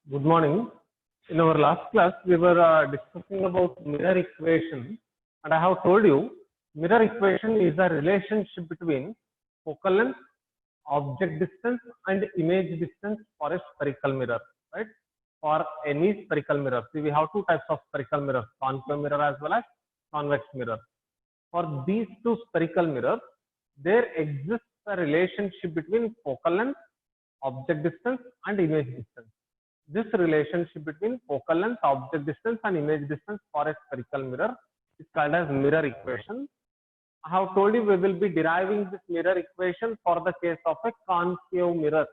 Good morning. In our last class, we were discussing about mirror equation, and I have told you mirror equation is a relationship between focal length, object distance, and image distance for a spherical mirror, right? For any spherical mirror. See, we have two types of spherical mirrors, concave mirror as well as convex mirror. For these two spherical mirrors, there exists a relationship between focal length, object distance, and image distance. This relationship between focal length, object distance, and image distance for a spherical mirror is called as mirror equation. I have told you we will be deriving this mirror equation for the case of a concave mirror,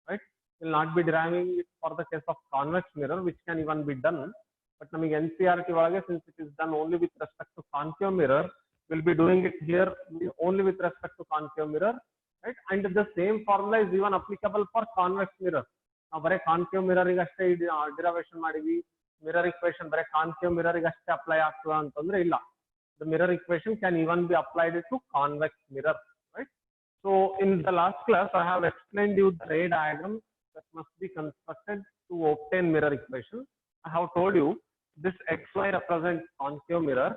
right? We will not be deriving it for the case of convex mirror, which can even be done. But NCERT ಒಳಗೆ, since it is done only with respect to concave mirror, we'll be doing it here only with respect to concave mirror, right? And the same formula is even applicable for convex mirror. ನಾವು ಬರೀ concave mirror ಅಷ್ಟೇ derivation ಮಾಡಿವಿ, mirror equation ಬರೀ concave mirror ಅಷ್ಟೇ apply ಆಗ್ತದ ಅಂತಂದ್ರೆ ಇಲ್ಲ. The mirror equation can even be applied to convex mirror, right? So in the last class, I have explained you the ray diagram that must be constructed to obtain mirror equation. I have told you this XY represents concave mirror,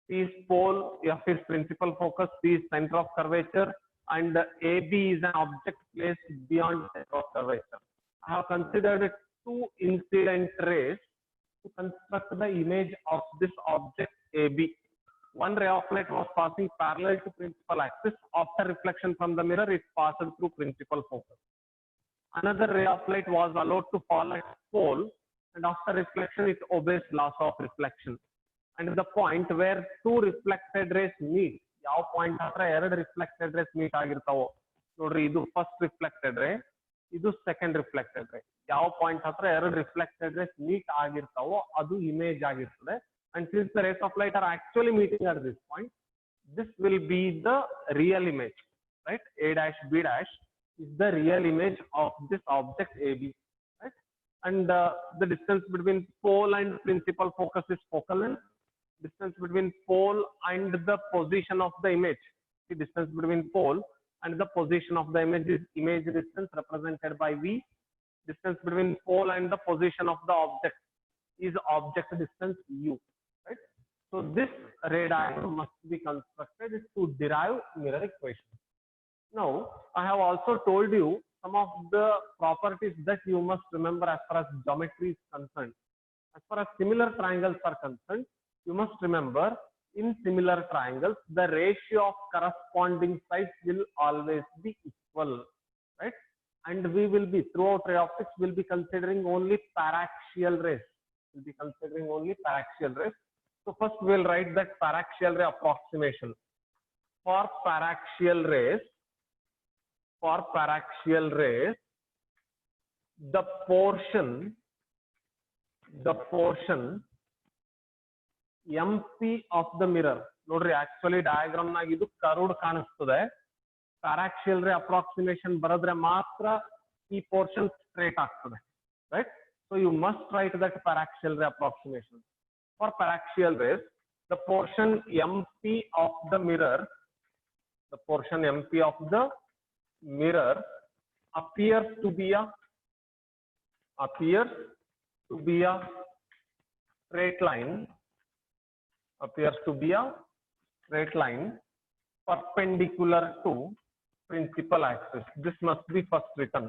P is pole, F is principal focus, P is center of curvature, and AB is an object placed beyond center of curvature. I have considered two incident rays to construct the image of this object AB. One ray of light was passing parallel to principal axis. After reflection from the mirror, it passed through principal focus. Another ray of light was allowed to fall at pole, and after reflection, it obeys laws of reflection. And the point where two reflected rays meet, ಯಾವ point ಹತ್ರ ಎರಡು reflected race meet ಆಗಿರ್ತಾವೋ ನೋಡ್ರಿ, ಇದು first reflected ರೇ, ಇದು second reflected ರೇ. ಯಾವ point ಹತ್ರ ಎರಡು ರಿಫ್ಲೆಕ್ಟೆಡ್ ರೇಸ್ ಮೀಟ್ ಆಗಿರ್ತಾವೋ ಅದು ಇಮೇಜ್ ಆಗಿರ್ತದೆ. And since the rays of light are actually meeting at this point, this will be the real image, right? A dash B dash is the real image of this object AB, right? And the distance between pole and principal focus is focal length. Distance between pole and the position of the image. The distance between pole and the position of the image is image distance represented by V. Distance between pole and the position of the object is object distance U, right? So this ray diagram must be constructed to derive mirror equation. Now, I have also told you some of the properties that you must remember as far as geometry is concerned. As far as similar triangles are concerned, you must remember in similar triangles, the ratio of corresponding sides will always be equal, right? And we will be, throughout ray optics, will be considering only paraxial rays. We'll be considering only paraxial rays. So first we will write that paraxial ray approximation. For paraxial rays, the portion MP of the mirror, ನೋಡ್ರಿ actually diagram ನಾಗ ಇದು curved ಕಾಣಿಸ್ತದೆ. ಪ್ಯಾರಾಕ್ಸಿಯಲ್ ray approximation ಬರೆದ್ರೆ ಮಾತ್ರ ಈ portion straight ಆಗ್ತದೆ, right? So you must write that paraxial ray approximation. For paraxial rays, the portion MP of the mirror appears to be a straight line perpendicular to principal axis. This must be first written.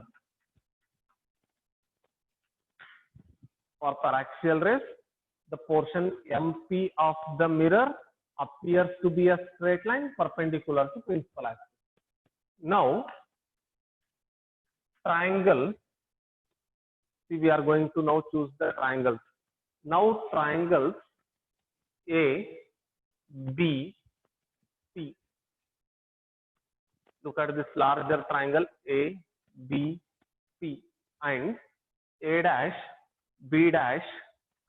For paraxial rays, the portion MP of the mirror appears to be a straight line perpendicular to principal axis. Now, triangle. See, we are going to now choose the triangles. Now, triangles A, B, C. Look at this larger triangle A, B, C, and A dash, B dash, C.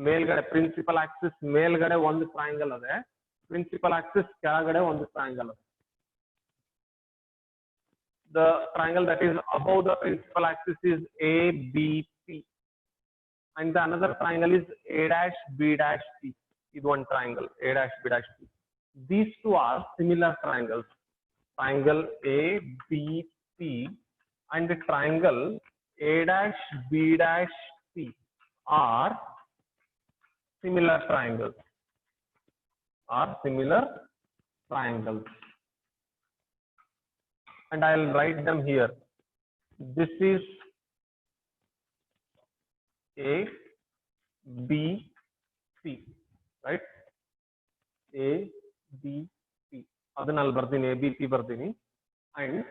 ಮೇಲ್ಗಡೆ principal Axis ಮೇಲ್ಗಡೆ ಒಂದು triangle ಅದೇ, principal Axis ಕೆಳಗಡೆ ಒಂದು triangle ಅದೇ. The triangle that is above the principal axis is ABP. And the another triangle is A dash B dash C. Is one triangle, A dash B dash C. These two are similar triangles. Triangle ABP and the triangle A dash B dash C are similar triangles. And I'll write them here. This is A, B, C, right? A, B, C. Adana I'll bardini, A, B, C bardini. And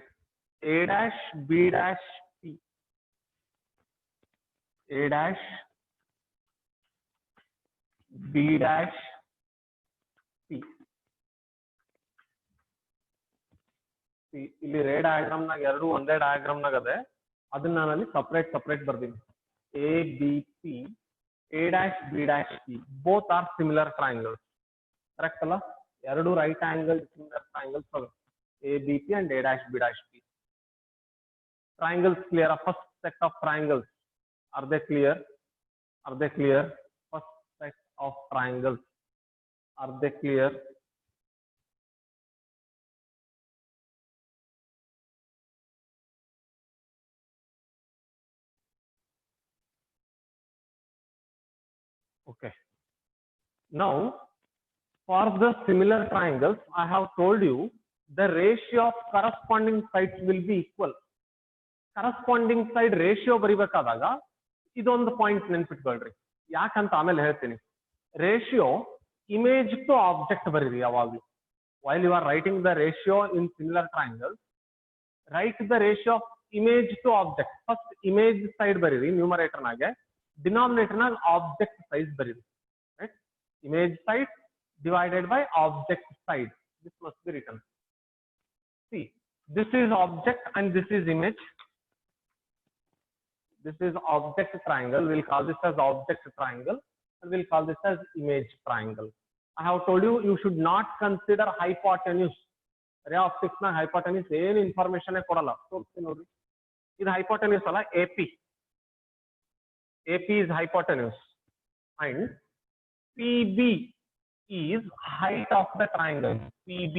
A dash, B dash, C. A dash, B dash, C. ಇಲ್ಲಿ ray diagram ನಾಗ ಎರಡು ಒಂದೇ diagram ನಾಗ ಅದೇ ಅದನ್ನ ನಾನು ಅಲ್ಲಿ separate ಬರ್ತೀನಿ. A, B, C, A dash, B dash, C. Both are similar triangles. Correct ಅಲ್ಲ? ಎರಡು right angle similar triangles ಅವ. A, B, C and A dash, B dash, C. Triangles clear. First set of triangles. Are they clear? First set of triangles. Are they clear? Okay. Now, for the similar triangles, I have told you the ratio of corresponding sides will be equal. Corresponding side ratio ಬರಿಬೇಕಾದಾಗ ಇದೊಂದು point ನೆನ್ಪಿಟ್ಕೊಳ್ರಿ. ಯಾಕಂತ ಆಮೇಲೆ ಹೇಳ್ತೀನಿ. Ratio image to object ಬರೀರಿ ಯಾವಾಗಲೂ. While you are writing the ratio in similar triangles, write the ratio of image to object. First image side ಬರೀರಿ numerator ನಾಗೆ, denominator ನಾಗ object size ಬರೀರಿ. Right? Image side divided by object side. This must be written. See, this is object and this is image. This is object triangle. We'll call this as object triangle and we'll call this as image triangle. I have told you, you should not consider hypotenuse. Ray of six na hypotenuse ಏನು information ಕೊಡಲ್ಲ. ತೋರಿಸ್ತೀನಿ ನೋಡ್ರಿ. ಇದು hypotenuse ಅಲ್ಲ, AP. AP is hypotenuse and PB is height of the triangle. PB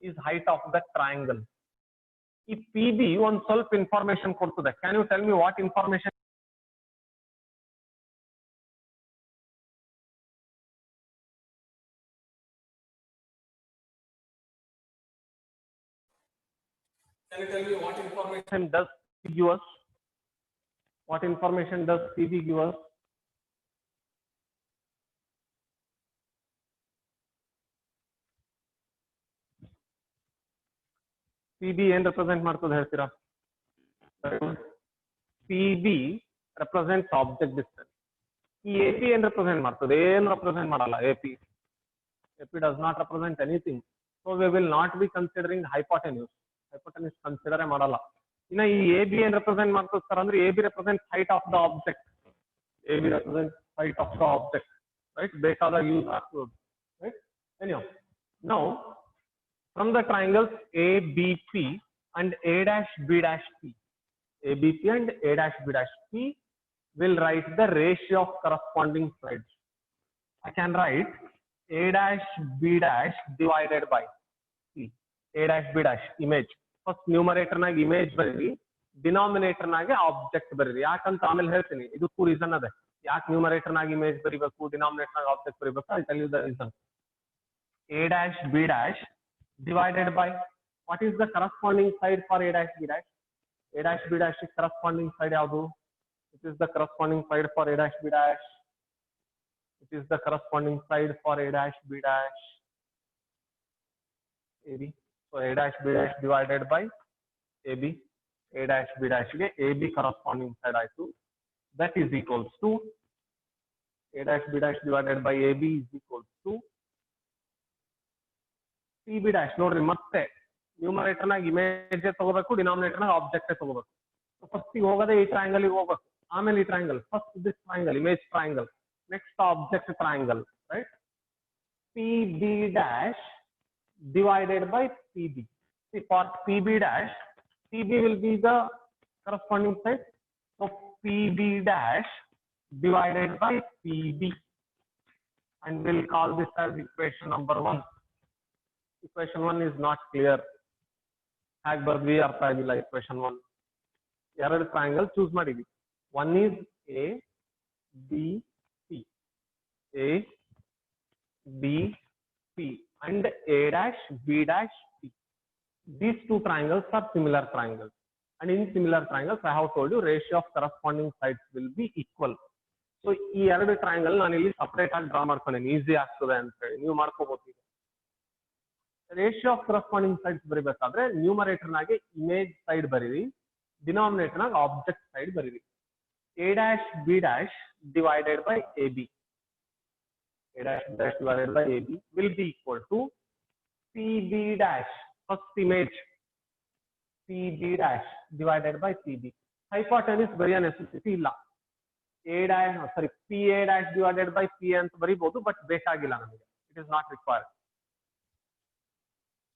is height of the triangle. ಈ PB ಒಂದು ಸ್ವಲ್ಪ information ಕೊಡ್ತದೆ. Can you tell me what information? Can you tell me what information does PB give us? What information does PB give us? PB ಏನು represent ಮಾಡ್ತದೆ ಹೇಳ್ತೀರಾ? PB represents object distance. ಈ AP ಏನು represent ಮಾಡ್ತದೆ? ಏನು represent ಮಾಡಲ್ಲ AP. AP does not represent anything. So we will not be considering hypotenuse. Hypotenuse consider ಮಾಡಲ್ಲ. ಇನ್ನ ಈ AB ಏನು ರೆಪ್ರೆಸೆಂಟ್ ಮಾಡ್ತದೆ ಸರ್ ಅಂದ್ರೆ AB represents height of the object. AB represents height of the object. Right? ಬೇಕಾದ use ಆಗ್ತದೆ. Right? Anyhow, now from the triangles ABC and A dash B dash P, ABC and A dash B dash P will write the ratio of corresponding sides. I can write A dash B dash divided by C. A dash B dash image. First numerator ನಾಗ image ಬರೀರಿ, denominator ನಾಗ object ಬರೀರಿ. ಯಾಕಂತ ಆಮೇಲೆ ಹೇಳ್ತೀನಿ. ಇದಕ್ಕೂ reason ಅದೇ. ಯಾಕೆ numerator ನಾಗ image ಬರೀಬೇಕು, denominator ನಾಗ object ಬರೀಬೇಕು? I'll tell you the reason. A dash B dash divided by what is the corresponding side for A dash B dash? A dash B dash is corresponding side ಯಾವುದು? It is the corresponding side for A dash B dash. It is the corresponding side for A dash B dash. AB. So A dash B dash divided by AB. A dash B dash ಗೆ AB corresponding side ಆಯ್ತು. That is equals to A dash B dash divided by AB is equals to CB dash. ನೋಡ್ರಿ ಮತ್ತೆ numerator ನಾಗ image ತಗೋಬೇಕು, denominator ನಾಗ object ತಗೋಬೇಕು. First ಹೋಗೋದೇ ಈ ಟ್ರಯಾಂಗಲ್ ಹೋಗ್ಬೇಕು, ಆಮೇಲೆ ಈ triangle. First this triangle image triangle, next object triangle. Right? PB dash divided by PB. See, for PB dash, PB will be the corresponding side. So PB dash divided by PB, and we'll call this as equation number 1. Equation 1 is not clear. ಹಾಗೆ ಬರ್ದ್ವಿ, ಅರ್ಥ ಆಗಿಲ್ಲ equation 1. ಎರಡು triangle choose ಮಾಡಿದ್ವಿ. One is A B C, A B C and a dash b dash c. These two triangles are similar triangles, and in similar triangles I have told you ratio of corresponding sides will be equal. So ಈ ಎರಡು triangle ನಾನು ಇಲ್ಲಿ separate ಆಗಿ draw ಮಾಡ್ಕೊಂಡೇನಿ, easy ಆಗ್ತದೆ ಅಂತ ಹೇಳಿ. ನೀವು ಮಾಡ್ಕೋಬಹುದು. ರೇಷಿಯೋ ಆಫ್ ಕರಸ್ಪಾಂಡಿಂಗ್ ಸೈಡ್ಸ್ ಬರಿಬೇಕಾದ್ರೆ ನ್ಯೂಮರೇಟರ್ ನಾಗೆ ಇಮೇಜ್ ಸೈಡ್ ಬರೀರಿ, ಡಿನಾಮಿನೇಟರ್ ನಾಗ ಆಬ್ಜೆಕ್ಟ್ ಸೈಡ್ ಬರೀರಿ. a dash b dash divided by ab, a dash b dash divided by ab will be equal to cb dash, first image, cb dash divided by cb. hypotenuse ಬರೆಯ necessity ಇಲ್ಲ. a dash sorry pa dash divided by p ಅಂತ ಬರೀಬಹುದು, but ಬೇಕಾಗಿಲ್ಲ ನಮಗೆ, it is not required.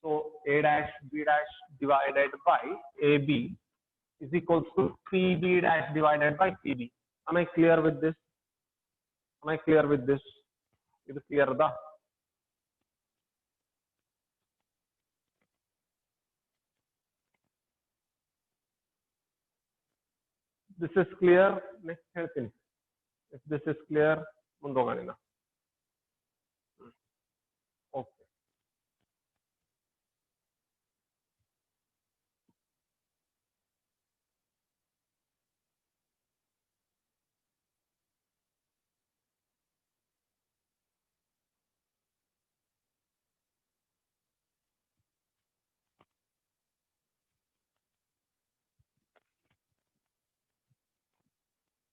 So a dash b dash divided by ab is equals to cb dash divided by cb. Am I clear with this? Am I clear with this? Is it clear da? This is clear. Next helping. If this is clear, mundoganina. Okay.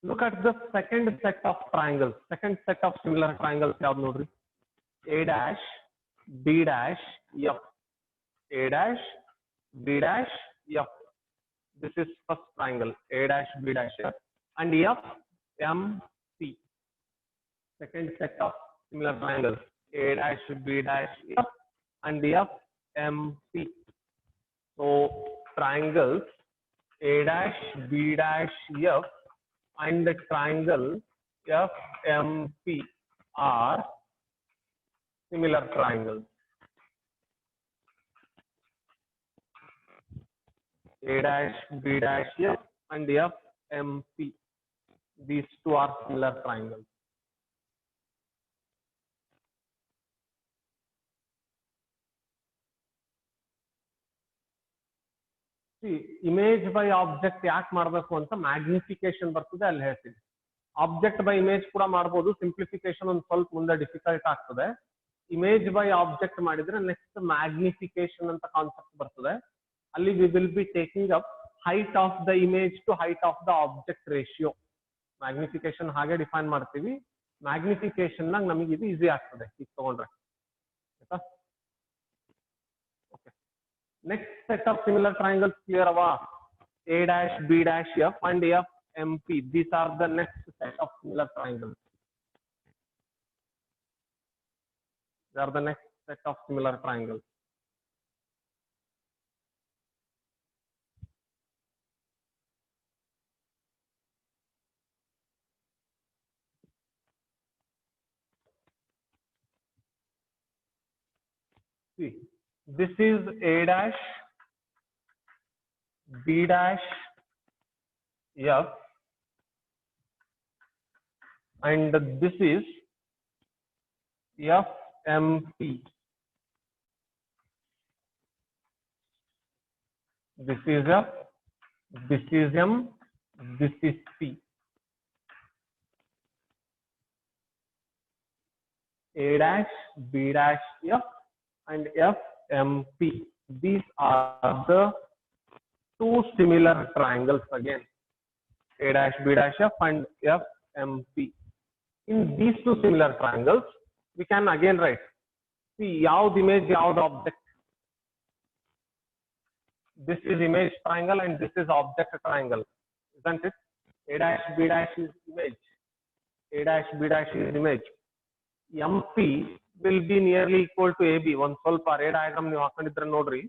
Look at the second set of triangles. Second set of similar triangles ಯಾವ್ದು ನೋಡ್ರಿ. a dash b dash f, a dash b dash f. This is first triangle, a dash b dash f and f m c. Second set of similar triangles, a dash b dash f and f m c. So triangles a dash b dash f and the triangle FMP are similar triangles. A dash B dash F and FMP. These two are similar triangles. Image by object ಯಾಕೆ ಮಾಡಬೇಕು ಅಂತ magnification ಬರ್ತದೆ ಅಲ್ಲಿ ಹೇಳ್ತೀನಿ. Object by image ಕೂಡ ಮಾಡಬಹುದು, simplification ಒಂದು ಸ್ವಲ್ಪ ಮುಂದೆ ಡಿಫಿಕಲ್ಟ್ ಆಗ್ತದೆ. ಇಮೇಜ್ ಬೈ ಆಬ್ಜೆಕ್ಟ್ ಮಾಡಿದ್ರೆ ನೆಕ್ಸ್ಟ್ ಮ್ಯಾಗ್ನಿಫಿಕೇಶನ್ ಅಂತ ಕಾನ್ಸೆಪ್ಟ್ ಬರ್ತದೆ. ಅಲ್ಲಿ we will be taking up height of the image to height of the object ratio. Magnification ಹಾಗೆ ಡಿಫೈನ್ ಮಾಡ್ತೀವಿ. ಮ್ಯಾಗ್ನಿಫಿಕೇಶನ್ ನಾಗ ನಮಗೆ ಇದು ಈಸಿ ಆಗ್ತದೆ ಈಗ ತಗೊಂಡ್ರೆ. ಆಯ್ತಾ? Next set of similar triangles clear ava, a dash b dash f and f m p. These are the next set of similar triangles. They are the next set of similar triangles. See, this is a dash b dash f and this is f m p. This is f, this is m, this is p. A dash b dash f and f m p. These are the two similar triangles again. A dash b dash f and f m p. In these two similar triangles, we can again write. See, yaud image, yaud object. This is image triangle and this is object triangle, isn't it? A dash b dash is image. A dash b dash is image. MP will be nearly equal to AB. One ಸ್ವಲ್ಪ ray diagram ನೀವು ಹಾಕೊಂಡಿದ್ರೆ ನೋಡ್ರಿ.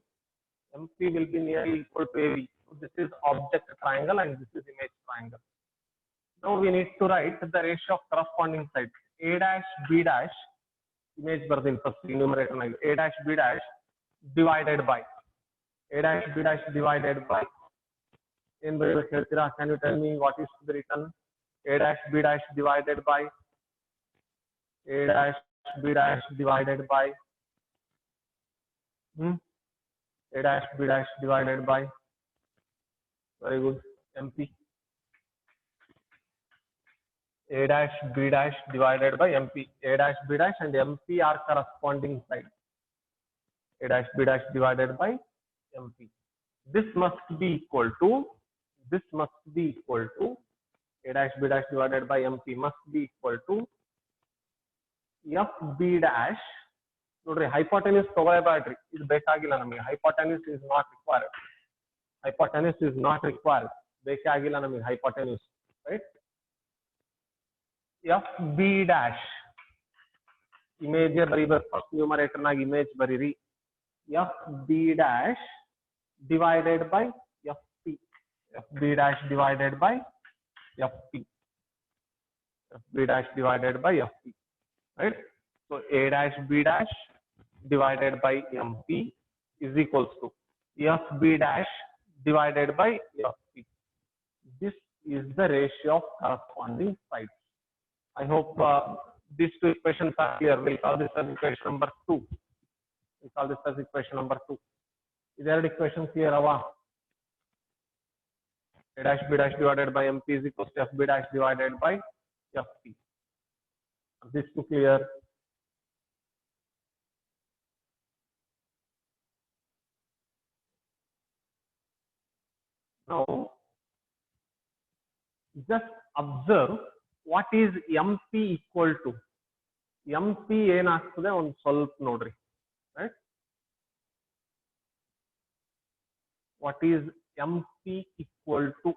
MP will be nearly equal to AB. So this is object triangle and this is image triangle. Now we need to write the ratio of corresponding sides. A dash B dash image ಬರ್ದಿನ್ first numerator ನಲ್ಲಿ. A dash B dash divided by A dash B dash divided by ಏನ್ ಬರೀಬೇಕು ಹೇಳ್ತೀರಾ? Can you tell me what is to be written? A dash B dash divided by A dash B dash divided by A dash B dash divided by, very good, MP. A dash B dash divided by MP. A dash B dash and MP are corresponding sides. A dash B dash divided by MP. This must be equal to A dash B dash divided by MP must be equal to FB dash. ನೋಡ್ರಿ, hypotenuse ತಗೊಳ್ಳೇಬೇಡ್ರಿ, ಇದು ಬೇಕಾಗಿಲ್ಲ ನಮಗೆ. hypotenuse is not required. ಬೇಕಾಗಿಲ್ಲ ನಮಗೆ hypotenuse, right? FB dash image ಬರೀಬೇಕು. First numerator ನಾಗ image ಬರೀರಿ. FB dash divided by FP. FB dash divided by FP. FB dash divided by FP, right? So A dash B dash divided by MP is equals to FB dash divided by FP. This is the ratio of corresponding sides. I hope these two equations are clear. We'll call this as equation number 2. Is there an equation clear? A dash B dash divided by MP is equals to FB dash divided by FP. Are these two clear? Now, just observe what is MP equal to. MP ಏನಾಗ್ತದೆ ಒಂದು ಸ್ವಲ್ಪ ನೋಡ್ರಿ, right? What is MP equal to?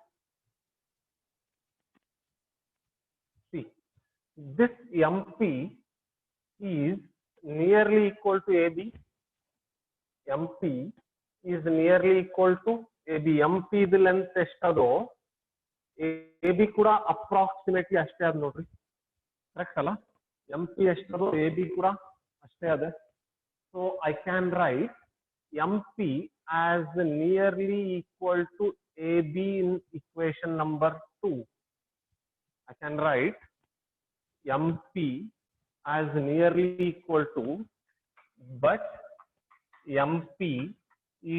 See, this MP is nearly equal to AB. MP is nearly equal to AB. MP the length ಎಷ್ಟದೋ AB ಕೂಡ approximately ಅಷ್ಟೇ ಅದ ನೋಡ್ರಿ, correct ಅಲ್ಲ? MP ಎಷ್ಟದೋ AB ಕೂಡ ಅಷ್ಟೇ ಅದ. So I can write MP as nearly equal to AB in equation number 2. I can write MP as nearly equal to, but MP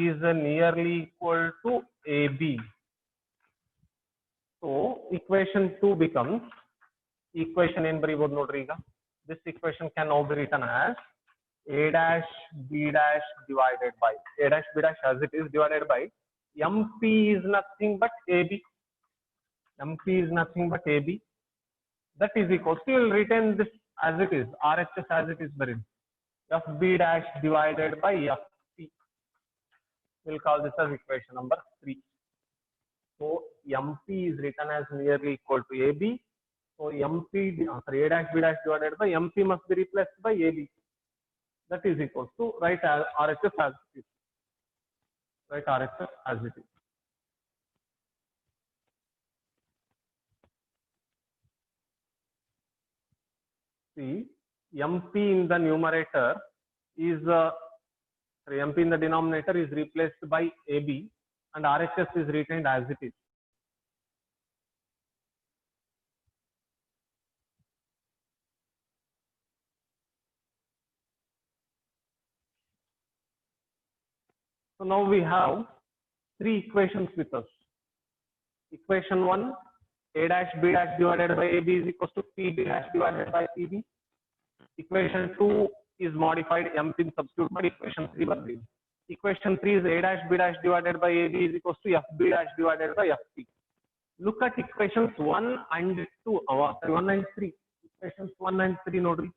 is nearly equal to AB. So equation 2 becomes equation in ಬರೀಬಹುದು ನೋಡ್ರಿ. ಈಗ this equation can now be written as A dash B dash divided by A dash B dash as it is divided by MP is nothing but AB. MP is nothing but AB. That is equal to, will retain this as it is, RHS as it is buried. FB dash divided by FP. We'll call this as equation number 3. So MP is written as nearly equal to AB. So MP, sorry, A dash B dash divided by MP must be replaced by AB. That is equal to, write RHS as it is. Write RHS as it is. See, MP in the numerator is MP in the denominator is replaced by AB and RHS is retained as it is. So now we have 3 equations with us. Equation 1, A dash B dash divided by AB is equals to PB dash divided by PB. Equation 2 is modified, MP in substitute by equation 3 by B. Equation 3 is A dash B dash divided by AB is equals to FB dash divided by FP. Look at equations 1 and 2, 1 and 3. Equations 1 and 3 nodri.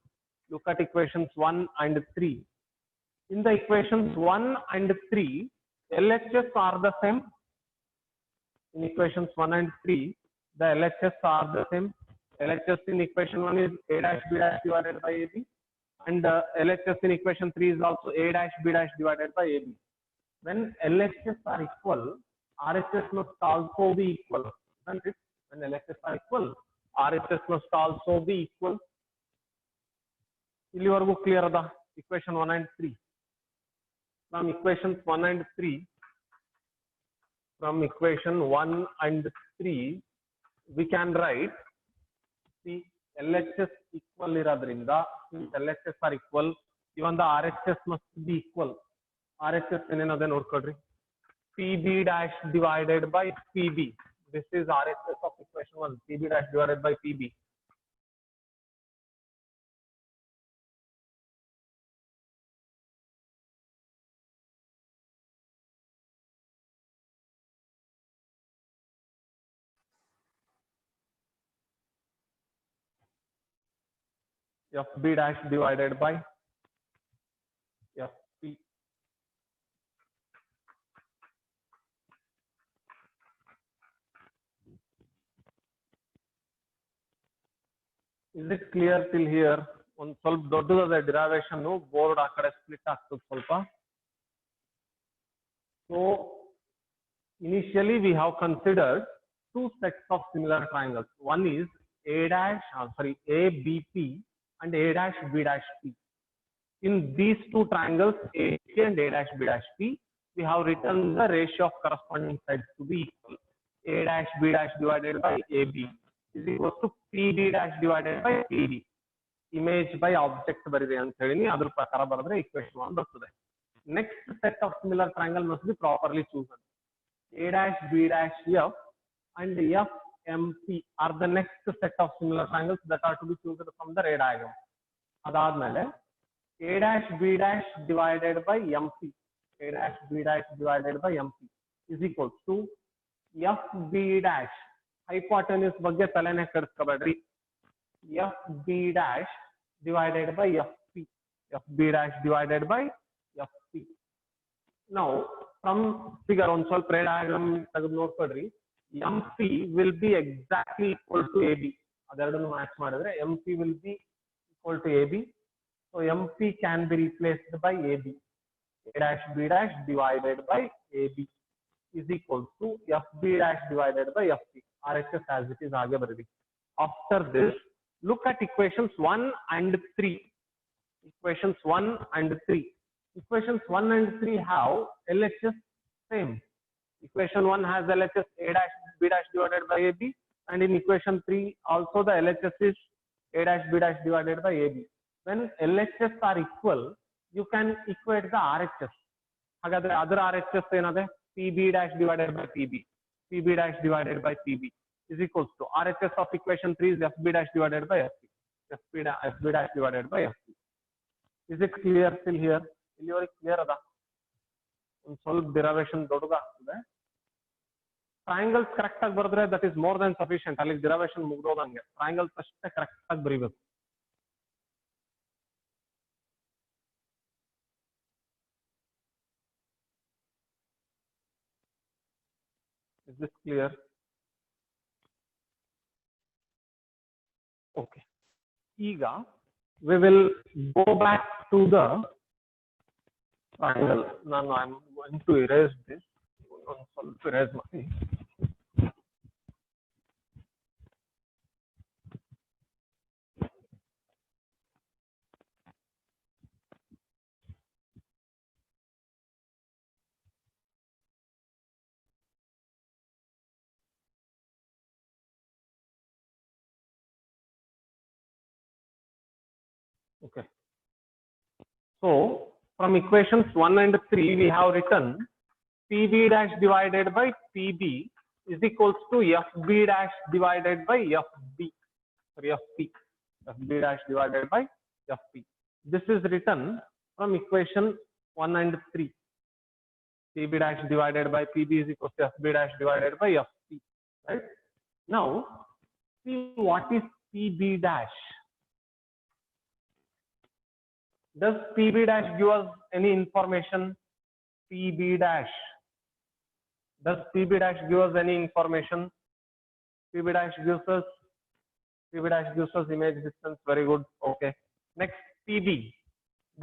Look at equations 1 and 3. In the equations 1 and 3, LHS are the same. In equations 1 and 3, the LHS are the same. LHS in equation 1 is A dash B dash divided by AB, and LHS in equation 3 is also A dash B dash divided by AB. When LHS are equal, RHS must also be equal, isn't it? When LHS are equal, RHS must also be equal. ಇಲ್ಲಿವರೆಗೂ clear ಅದ equation 1 and 3. From equations 1 and 3, from equation 1 and 3, we can write the LHS equal iradrinda, since LHS are equal, even the RHS must be equal. RHS in another note, PB dash divided by PB. This is RHS of equation 1, PB dash divided by PB. FB dash divided by FP. Is it clear till here? On solve the derivation no board akade split ಆಗ್ತದೆ ಸ್ವಲ್ಪ. So initially we have considered two sets of similar triangles. One is ABP and A dash B dash P. In these two triangles, AC and A dash B dash P, we have written the ratio of corresponding sides to be equal. A dash B dash divided by AB is equal to PB dash divided by PB. Image by object bariದೆ ಅಂತ ಹೇಳಿ ಅದರ ಪ್ರಕಾರ ಬರೆದ್ರೆ equation 1 ಬರ್ತದೆ. Next set of similar triangle must be properly chosen. A dash B dash F and FMP are the next set of similar triangles that are to be chosen from the ray diagram. ಅದಾದ್ಮೇಲೆ A dash B dash divided by MP, A dash B dash divided by MP is equal to FB dash. Hypotenuse ಬಗ್ಗೆ ತಲೆನೇ ಕೆಡಿಸ್ಕೋಬೇಡ್ರಿ. FB dash divided by FP, FB dash divided by FP. Now from figure on ಸ್ವಲ್ಪ ray diagram ತೆಗೆದು ನೋಡ್ಕೊಡ್ರಿ. MP will be exactly equal to AB. ಅದೆರಡನ್ನು match ಮಾಡಿದ್ರೆ MP will be equal to AB. So MP can be replaced by AB. A dash B dash divided by AB is equal to FB dash divided by FP. RHS as it is आगे बढ़ेगी. After this, look at equations 1 and 3. Equations 1 and 3. Equations 1 and 3 have LHS same. Equation 1 has LHS A dash B dash divided by AB, and in equation 3 also the LHS is A dash B dash divided by AB. When LHS are equal, you can equate the RHS. ಹಾಗಾದ್ರೆ ಅದರ RHS ಏನದೆ? PB dash divided by PB. PB dash divided by PB is equals to RHS of equation 3 is FB dash divided by FP. FB dash divided by FP. Is it clear till here? ಇಲ್ಲಿವರೆಗೆ clear ಅದ? ಒಂದು ಸ್ವಲ್ಪ derivation ದೊಡ್ಡದಾಗ್ತದೆ. Triangles correct ಆಗಿ ಬರೆದ್ರೆ that is more than sufficient. ಅಲ್ಲಿ derivation ಮುಗ್ದೋದಂಗೆ. Triangles ಅಷ್ಟೇ correct ಆಗಿ ಬರೀಬೇಕು. Is this clear? Okay. ಈಗ we will go back to the triangle. Now I am going to erase this. ಸ್ವಲ್ಪ erase ಮಾಡಿ. Okay. So from equations 1 and 3, we have written PB dash divided by PB is equals to FB dash divided by FB. Sorry, FP. FB dash divided by FP. This is written from equation 1 and 3. PB dash divided by PB is equals to FB dash divided by FP. Right? Now, see what is PB dash. Does PB dash give us any information? PB dash. Does PB dash give us any information? PB dash gives us image distance. Very good. Okay. Next, PB.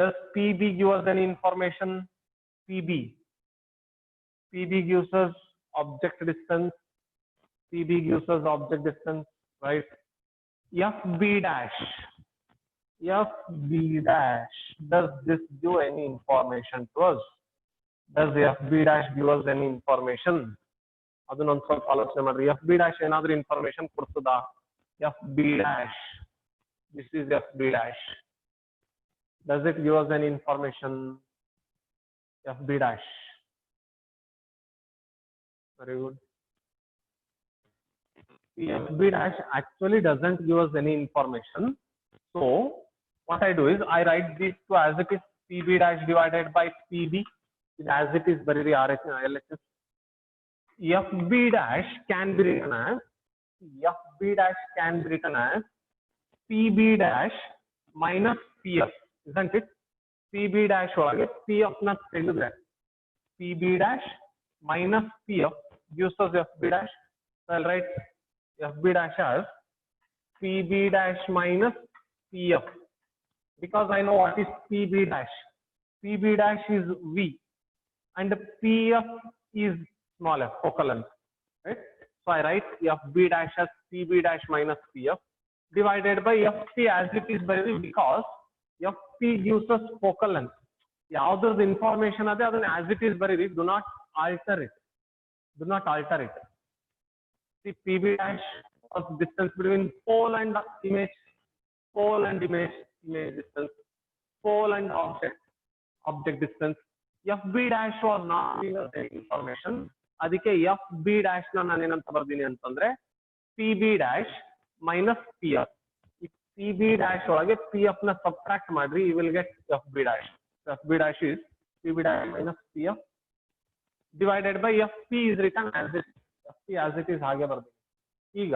Does PB give us any information? PB gives us object distance. PB gives us object distance. Right. FB dash. FB dash, does this give any information to us? Does FB dash give us any information? ಅದನ್ನೊಂದು ಸ್ವಲ್ಪ ಆಲೋಚನೆ ಮಾಡ್ರಿ. F B dash ಏನಾದ್ರೂ information ಕೊಡ್ತದಾ? F B dash, this is F B dash. Does it give us any information? F B dash. Very good. F B dash actually doesn't give us any information. So what I do is I write these two as it is, P B dash divided by P B, as it is very LHS. F B dash can be written as P B dash minus P F, isn't it? P B dash ಒಳಗೆ P F ನ ತೆಗೆದ್ರೆ P B dash minus P F gives us F B dash. So I'll write F B dash as P B dash minus P F, because I know what is P B dash. P B dash is V and P F is small f, focal length, right? So I write F B dash as P B dash minus P F divided by F P as it is very, because F P gives us focal length. Yavudrad information ade adana as it is very, do not alter it. See, P B dash was distance between pole and image distance, pole and object distance. F B dash was not giving us any information. ಅದಕ್ಕೆ F B dash ನ ನಾನು ಏನಂತ ಬರ್ತೀನಿ ಅಂತಂದ್ರೆ P B dash minus P F. P B dash ಒಳಗೆ P F ನ subtract ಮಾಡ್ರಿ, you will get F B dash. F B dash is P B dash minus P F divided by F P is written as it, F P as it is ಹಾಗೆ ಬರ್ತೀನಿ. ಈಗ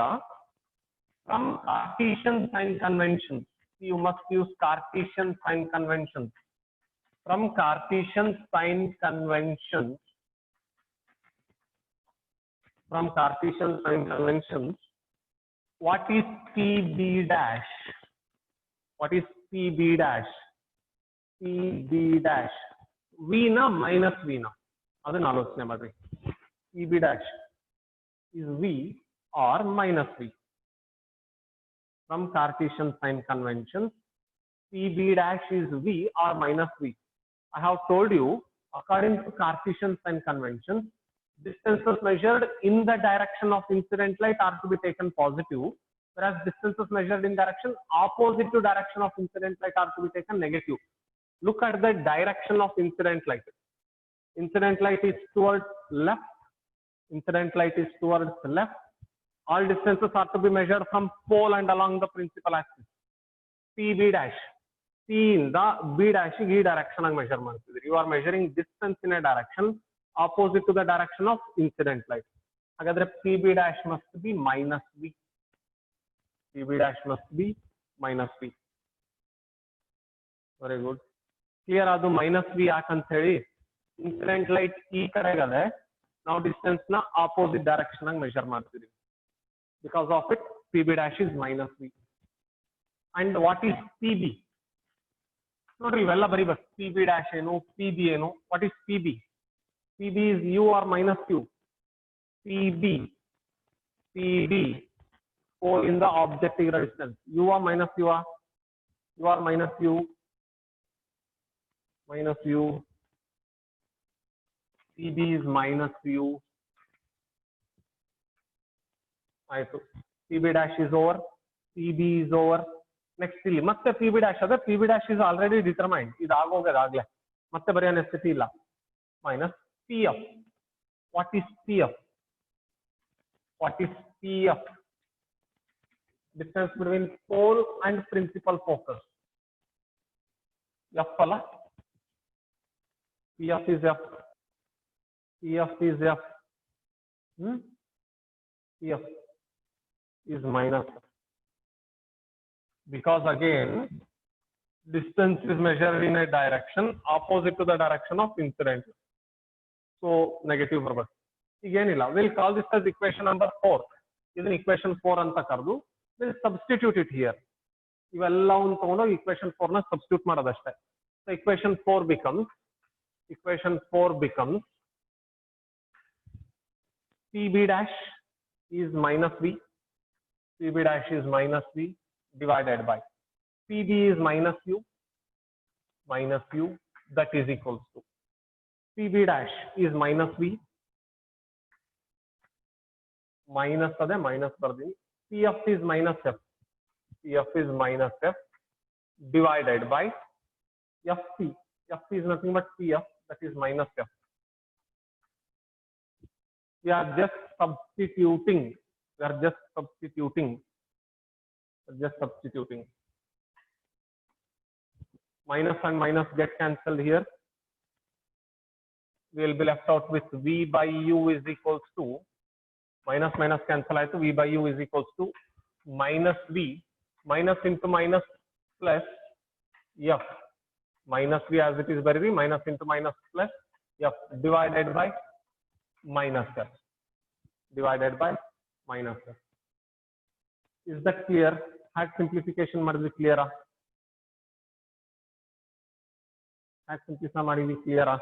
from Cartesian sign conventions, you must use Cartesian sign conventions. From Cartesian sign conventions, what is P B dash? What is P B dash? P B dash V na minus V na, ಅದನ್ನ ಆಲೋಚನೆ ಮಾಡ್ರಿ. P B dash is V or minus V. From Cartesian sign conventions, P B dash is V or minus V. I have told you, according to Cartesian sign conventions, distances measured in the direction of incident light are to be taken positive, whereas distances measured in direction opposite to direction of incident light are to be taken negative. Look at the direction of incident light. Incident light is towards left. All distances are to be measured from pole and along the principal axis. P B dash, P in the B dash ಈ direction ಆಗಿ measure ಮಾಡ್ತಿದ್ರಿ. You are measuring distance in a direction opposite to the direction of incident light. ಹಾಗಾದ್ರೆ P B dash must be minus V. P B dash must be minus V. Very good. Clear ಅದು minus V ಯಾಕಂತ ಹೇಳಿ, incident light ಈ ಕಡೆಗದೆ, ನಾವು distance ನ opposite direction ಆಗಿ measure ಮಾಡ್ತೀವಿ. Because of it, P B dash is minus V. And what is P B? ನೋಡ್ರಿ ಇವೆಲ್ಲ ಬರೀಬೇಕು. P B dash ಏನು, P B ಏನು, what is P B? P B is U or minus U. P B pole in the object distance. U or minus U are? U or minus U. P B is minus U. ಆಯ್ತು. P B dash is over. P B is over. Next ಇಲ್ಲಿ ಮತ್ತೆ P B dash ಅದ. P B dash is already determined. ಇದು ಆಗೋಗದಾಗ್ಲೇ, ಮತ್ತೆ ಬರೆಯೋ necessity ಇಲ್ಲ. Minus P F. What is P F? Distance between pole and principal focus. F ಅಲ್ಲ? P F is F. P F is minus, because again distance is measured in a direction opposite to the direction of incident. So negative ಬರಬೇಕು. ಈಗೇನಿಲ್ಲ, we'll call this as equation number 4. ಇದನ್ನ equation 4 ಅಂತ ಕರೆದು we'll substitute it here. ಇವೆಲ್ಲವನ್ನು ತಗೊಂಡೋಗಿ equation 4 ನ substitute ಮಾಡೋದಷ್ಟೇ. So equation 4 becomes P B dash is minus V. P B dash is minus V divided by P B is minus U, that is equals to P B dash is minus V minus ade minus bardini. Pf is minus f. Pf is minus f divided by Fp. Fp is nothing but Pf, that is minus f. We are just substituting. We are just substituting. Just substituting. Minus and minus get cancelled here. We will be left out with V by U is equals to minus minus cancel आए तो V by U is equals to minus V, minus into minus plus F, minus V as it is very V, minus into minus plus F divided by minus F, divided by minus F. Is that clear? Had simplification ಮಾಡಿದ್ವಿ clear ಆ? had simplify ಮಾಡಿದ್ವಿ clear ಆ?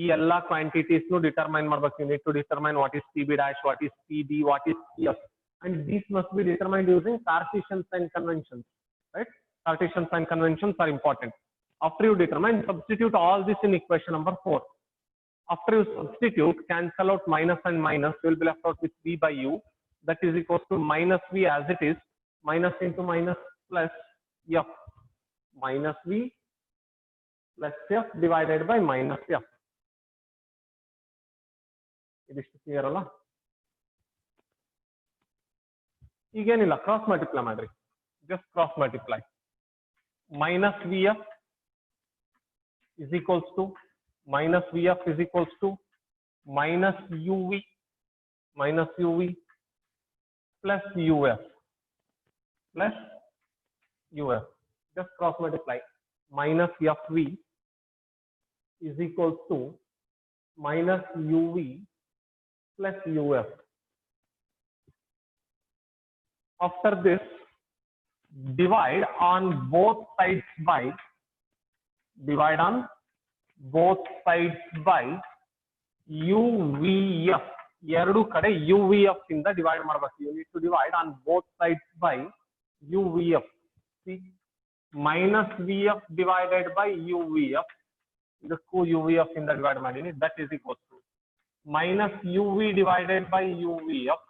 ಈ ಎಲ್ಲ quantities ನು determine ಮಾಡಬೇಕು. You need to determine what is PB dash, what is PB, what is PF, and these must be determined using Cartesian sign conventions, right? Cartesian sign conventions are important. After you determine, substitute all this in equation number 4. After you substitute, cancel out minus and minus, you will be left out with V by U, that is equals to minus V as it is, minus into minus plus F, minus V plus F divided by minus F. ಇದಿಷ್ಟು clear ಅಲ್ಲ? ಈಗೇನಿಲ್ಲ, cross multiply ಮಾಡ್ರಿ, just cross multiply. Minus v f is equals to minus Vf is equals to minus uv plus uf plus uf. Just cross multiply. Minus fv is equals to minus uv plus uf. After this, divide on both sides by UVF. ಎರಡು ಕಡೆ UVF ಇಂದ divide ಮಾಡಬೇಕು. You need to divide on both sides by UVF. See, minus VF divided by UVF. ಇದಕ್ಕೂ UVF ಇಂದ divide ಮಾಡೀನಿ. That is equals to minus UV divided by UVF.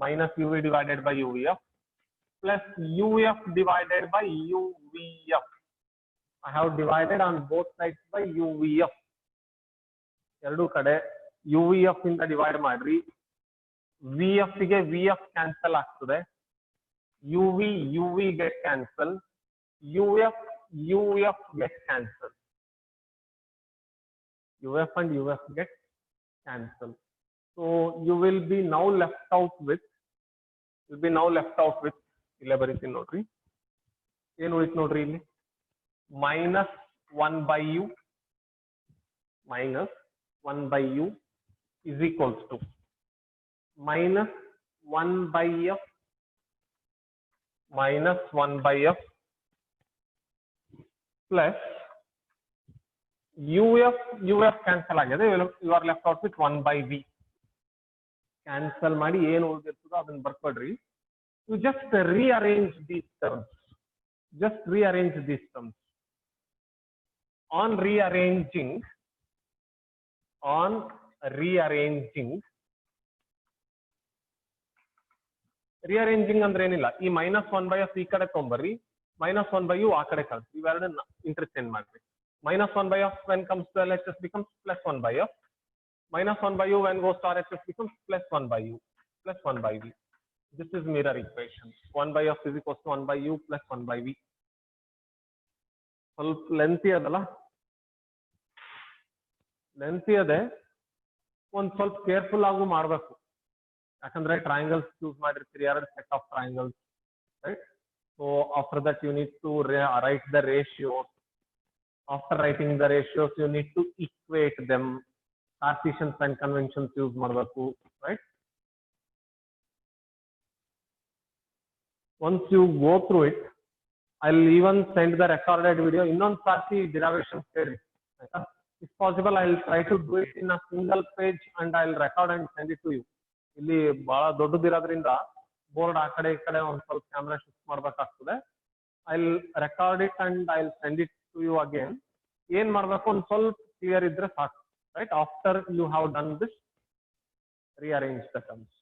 Minus UV divided by UVF plus UF divided by UVF. I have divided on both sides by UVF. ಎರಡು ಕಡೆ UVF ಇಂದ divide ಮಾಡ್ರಿ. VF ಗೆ VF cancel ಆಗ್ತದೆ. UV get cancel. UF get cancel. UF and UF get cancel. So you will be now left out with ಇಲ್ಲೇ ಬರೀತೀನಿ ನೋಡ್ರಿ. ಏನು ಉಳಿತು ನೋಡ್ರಿ ಇಲ್ಲಿ, minus 1 by u is equals to minus 1 by f plus uf cancel ಆಗಿದೆ. You are left out with 1 by v. Cancel ಮಾಡಿ ಏನು ಉಳಿದಿರ್ತದೋ ಅದನ್ನ ಬರ್ಕೊಡ್ರಿ. You just rearrange these terms. On rearranging ಅಂದ್ರೆ ಏನಿಲ್ಲ, ಈ minus 1 by f ಈ ಕಡೆ ತೊಂಬರ್ರಿ, minus 1 by u ಆ ಕಡೆ ಕಳ್ಸಿ, ಇವೆರಡನ್ನ ಇಂಟರ್ಚೇಂಜ್ ಮಾಡ್ರಿ. minus 1 by f when comes to LHS becomes plus 1 by f. minus 1 by u when goes to RHS becomes plus 1 by u plus 1 by v. This is mirror equation. 1 by f is equals to 1 by u plus 1 by v. ಸ್ವಲ್ಪ lengthy ಅದಲ್ಲ, lengthy ಅದೇ, ಒಂದ್ ಸ್ವಲ್ಪ careful ಆಗು ಮಾಡ್ಬೇಕು. ಯಾಕಂದ್ರೆ triangles choose ಮಾಡಿರ್ತೀರಿ, ಎರಡು set of triangles, right? So after that you need to write the ratios. After writing the ratios you need to equate them. Cartesian sign conventions use ಮಾಡಬೇಕು, right? Once you go through it, I'll even send the recorded video. ಇನ್ನೊಂದು ಸಾರ್ತಿ derivation ಹೇಳಿ, ಆಯ್ತಾ? If possible, I'll try to do it in a single page and I'll record and send it to you. ಇಲ್ಲಿ ಬಹಳ ದೊಡ್ಡದಿರೋದ್ರಿಂದ board ಆ ಕಡೆ ಈ ಕಡೆ ಒಂದ್ ಸ್ವಲ್ಪ ಕ್ಯಾಮ್ರಾ ಶಿಫ್ಟ್ ಮಾಡ್ಬೇಕಾಗ್ತದೆ. I'll record it and I'll send it to you again. ಏನ್ ಮಾಡ್ಬೇಕು, ಒಂದ್ ಸ್ವಲ್ಪ ಕ್ಲಿಯರ್ ಇದ್ರೆ ಸಾಕು, right? After you have done this, rearrange the terms.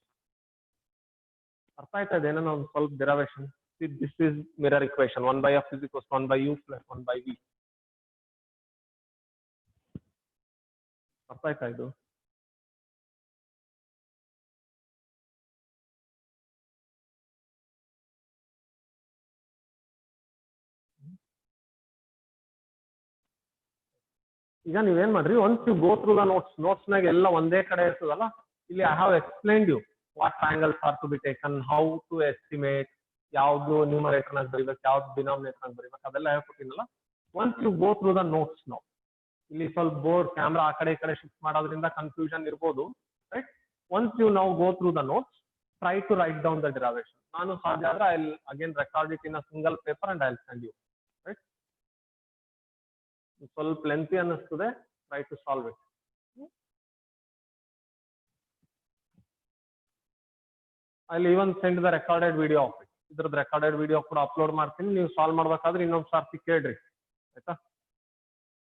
ಅರ್ಥ ಆಯ್ತಾ ಇದೇನೋ ಒಂದು ಸ್ವಲ್ಪ derivation. This is mirror equation 1 by f is equals to 1 by u plus 1 by v. ಅರ್ಥ ಆಯ್ತಾ ಇದು? ಈಗ ನೀವೇನ್ ಮಾಡ್ರಿ, once you go through the notes ನಾಗ ಎಲ್ಲ ಒಂದೇ ಕಡೆ ಇರ್ತದಲ್ಲ, ಇಲ್ಲಿ I have explained you what triangles are to be taken, how to estimate, ಯಾವ್ದು ನ್ಯೂಮರೇಟರ್ ನಾಗ ಬರೀಬೇಕು, ಯಾವ್ದು ಡಿನಾಮಿನೇಟರ್ ನಾಗ ಬರೀಬೇಕು, ಅದೆಲ್ಲ ಹೇಳ್ಕೊಟ್ಟಿನಲ್ಲ. Once you go through the notes no, ಇಲ್ಲಿ ಸ್ವಲ್ಪ ಬೋರ್ಡ್ ಕ್ಯಾಮ್ರಾ ಆ ಕಡೆ ಈ ಕಡೆ ಶಿಫ್ಟ್ ಮಾಡೋದ್ರಿಂದ ಕನ್ಫ್ಯೂಷನ್ ಇರ್ಬೋದು, right? Once you now go through the notes, try to write down the derivation. ನಾನು ಸಾಧ್ಯ ಆದ್ರೆ I will again record it in a single paper and I will send you, right? ಸ್ವಲ್ಪ lengthy ಅನ್ನಿಸ್ತದೆ, try to solve it. ಅಲ್ಲಿ even send the recorded video of it. ಇದ್ರದ್ದು recorded video ಕೂಡ upload ಮಾಡ್ತೀನಿ, ನೀವು ಸಾಲ್ವ್ ಮಾಡ್ಬೇಕಾದ್ರೆ ಇನ್ನೊಂದು ಸಾರ್ತಿ ಕೇಳ್ರಿ, ಆಯ್ತಾ?